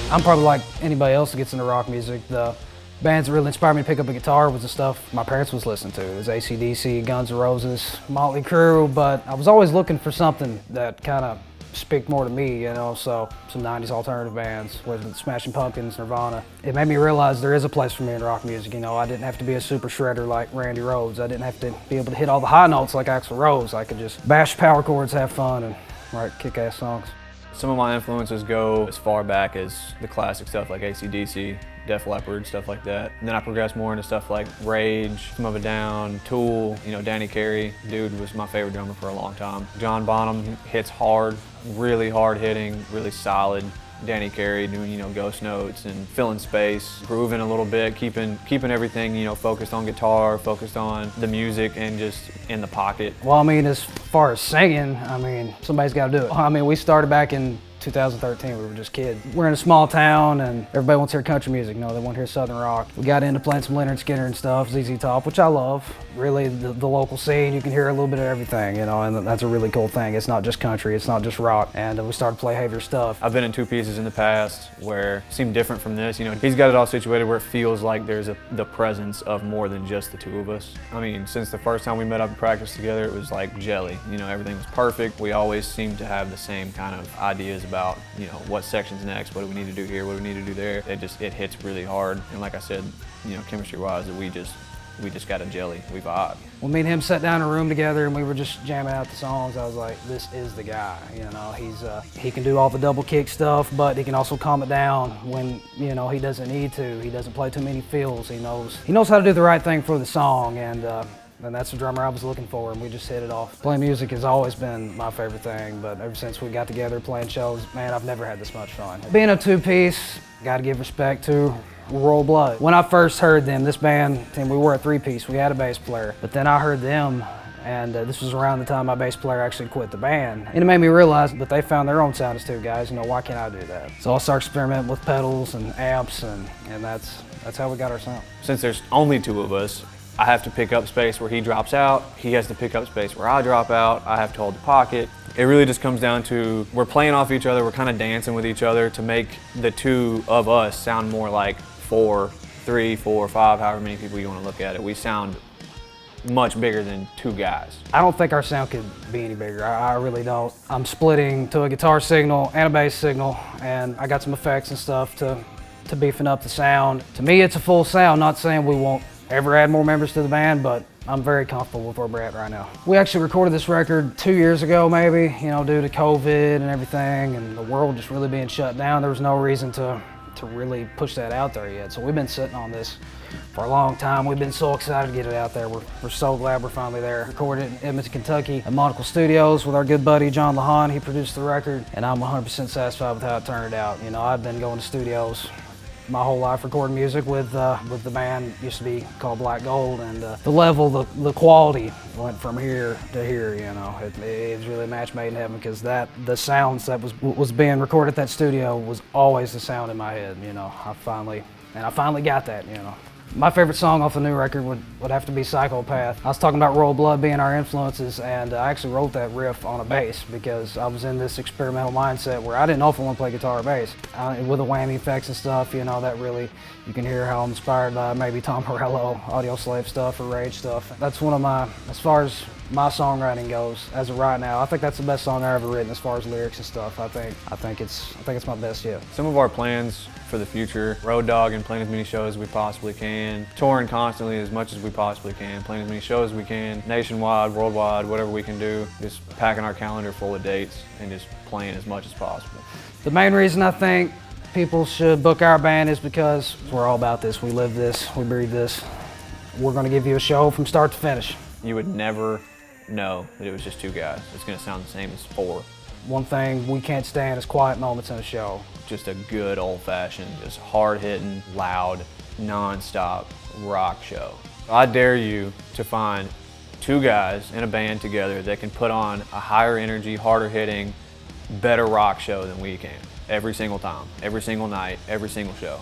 I'm probably like anybody else that gets into rock music. The bands that really inspired me to pick up a guitar was the stuff my parents was listening to. It was AC/DC, Guns N' Roses, Motley Crue, but I was always looking for something that kind of speak more to me, you know, so some 90s alternative bands, whether it's Smashing Pumpkins, Nirvana. It made me realize there is a place for me in rock music, you know. I didn't have to be a super shredder like Randy Rhoads. I didn't have to be able to hit all the high notes like Axl Rose. I could just bash power chords, have fun, and write kick-ass songs. Some of my influences go as far back as the classic stuff like AC/DC, Def Leppard, stuff like that. And then I progressed more into stuff like Rage, System of a Down, Tool, you know, Danny Carey. Dude was my favorite drummer for a long time. John Bonham hits hard, really hard hitting, really solid. Danny Carey doing, you know, ghost notes and filling space, grooving a little bit, keeping everything, you know, focused on guitar, focused on the music and just in the pocket. Well, I mean, as far as singing, I mean, somebody's got to do it. I mean, we started back in 2013, we were just kids. We're in a small town and everybody wants to hear country music. No, they want to hear Southern rock. We got into playing some Leonard Skinner and stuff, ZZ Top, which I love. Really, the local scene, you can hear a little bit of everything, you know, and that's a really cool thing. It's not just country, it's not just rock. And we started to play heavier stuff. I've been in two pieces in the past where it seemed different from this. You know, he's got it all situated where it feels like there's the presence of more than just the two of us. I mean, since the first time we met up and practiced together, it was like jelly. You know, everything was perfect. We always seemed to have the same kind of ideas about, you know, what section's next, what do we need to do here, what do we need to do there. It hits really hard. And like I said, you know, chemistry-wise, we just got a jelly, we vibe. When me and him sat down in a room together and we were just jamming out the songs, I was like, this is the guy, you know. He can do all the double kick stuff, but he can also calm it down when, you know, he doesn't need to. He doesn't play too many fills. He knows how to do the right thing for the song, and that's the drummer I was looking for, and we just hit it off. Playing music has always been my favorite thing, but ever since we got together playing shows, man, I've never had this much fun. Being a two-piece, gotta give respect to Royal Blood. When I first heard them, this band, and we were a three-piece, we had a bass player, but then I heard them, and this was around the time my bass player actually quit the band. And it made me realize that they found their own sound as two guys, you know, why can't I do that? So I started experimenting with pedals and amps, and that's how we got our sound. Since there's only two of us, I have to pick up space where he drops out. He has to pick up space where I drop out. I have to hold the pocket. It really just comes down to we're playing off each other. We're kind of dancing with each other to make the two of us sound more like 4, 3, 4, 5, however many people you want to look at it. We sound much bigger than two guys. I don't think our sound could be any bigger. I really don't. I'm splitting to a guitar signal and a bass signal, and I got some effects and stuff to beefing up the sound. To me, it's a full sound. Not saying we won't ever add more members to the band, but I'm very comfortable with where we're at right now. We actually recorded this record 2 years ago, maybe, you know, due to COVID and everything, and the world just really being shut down. There was no reason to really push that out there yet. So we've been sitting on this for a long time. We've been so excited to get it out there. We're so glad we're finally there. Recorded it in Edmonton, Kentucky at Monocle Studios with our good buddy John Lahan. He produced the record, and I'm 100% satisfied with how it turned out. You know, I've been going to studios my whole life recording music with the band used to be called Black Gold, and the level, the quality went from here to here. You know, it was really a match made in heaven, because the sounds that was being recorded at that studio was always the sound in my head. You know, I finally got that. You know. My favorite song off the new record would have to be Psychopath. I was talking about Royal Blood being our influences, and I actually wrote that riff on a bass because I was in this experimental mindset where I didn't know if I want to play guitar or bass. With the whammy effects and stuff, you know, that really, you can hear how I'm inspired by maybe Tom Morello, Audio Slave stuff, or Rage stuff. That's one of my, as far as my songwriting goes, as of right now, I think that's the best song I've ever written as far as lyrics and stuff. I think it's my best yet. Some of our plans for the future: road dogging, playing as many shows as we possibly can, touring constantly as much as we possibly can, playing as many shows as we can, nationwide, worldwide, whatever we can do, just packing our calendar full of dates and just playing as much as possible. The main reason I think people should book our band is because we're all about this. We live this, we breathe this. We're going to give you a show from start to finish. You would never know that it was just two guys. It's going to sound the same as 4. One thing we can't stand is quiet moments in a show. Just a good old-fashioned, just hard-hitting, loud, non-stop rock show. I dare you to find two guys in a band together that can put on a higher energy, harder hitting, better rock show than we can. Every single time, every single night, every single show.